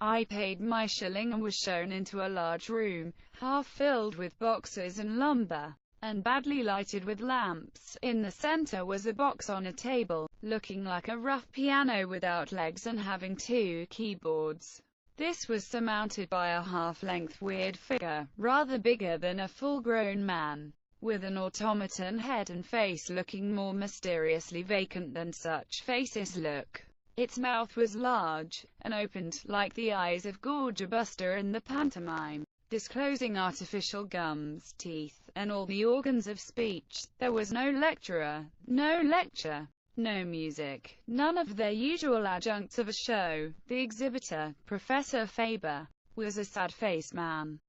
I paid my shilling and was shown into a large room, half filled with boxes and lumber, and badly lighted with lamps. In the center was a box on a table, looking like a rough piano without legs and having two keyboards. This was surmounted by a half-length weird figure, rather bigger than a full-grown man, with an automaton head and face looking more mysteriously vacant than such faces look. Its mouth was large, and opened, like the eyes of Gorgebuster in the pantomime, disclosing artificial gums, teeth, and all the organs of speech. There was no lecturer, no lecture, no music, none of their usual adjuncts of a show. The exhibitor, Professor Faber, was a sad-faced man,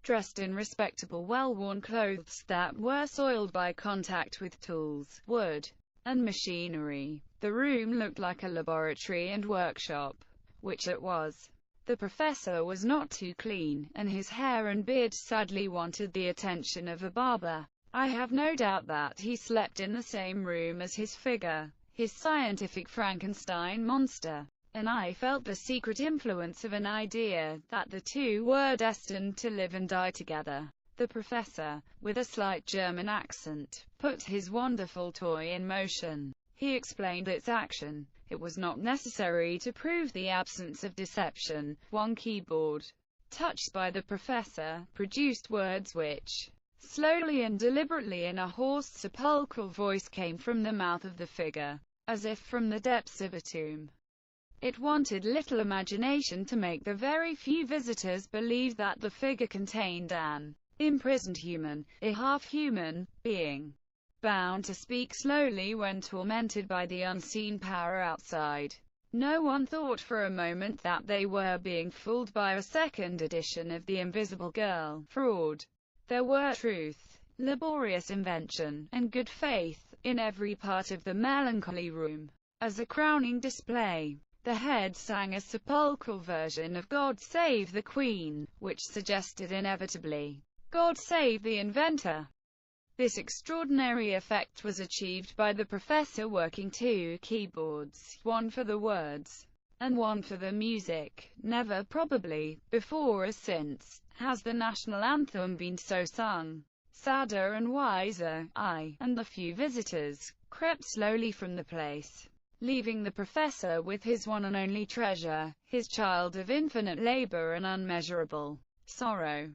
dressed in respectable well-worn clothes that were soiled by contact with tools, wood, and machinery. The room looked like a laboratory and workshop, which it was. The professor was not too clean, and his hair and beard sadly wanted the attention of a barber. I have no doubt that he slept in the same room as his figure, his scientific Frankenstein monster, and I felt the secret influence of an idea that the two were destined to live and die together. The professor, with a slight German accent, put his wonderful toy in motion. He explained its action. It was not necessary to prove the absence of deception. One keyboard, touched by the professor, produced words which, slowly and deliberately in a hoarse sepulchral voice, came from the mouth of the figure, as if from the depths of a tomb. It wanted little imagination to make the very few visitors believe that the figure contained an imprisoned human, a half-human, being, bound to speak slowly when tormented by the unseen power outside. No one thought for a moment that they were being fooled by a second edition of The Invisible Girl. Fraud. There were truth, laborious invention, and good faith in every part of the melancholy room. As a crowning display, the head sang a sepulchral version of God Save the Queen, which suggested inevitably, God save the inventor. This extraordinary effect was achieved by the professor working two keyboards, one for the words, and one for the music. Never, probably, before or since, has the national anthem been so sung. Sadder and wiser, I, and the few visitors, crept slowly from the place, leaving the professor with his one and only treasure, his child of infinite labor and unmeasurable sorrow.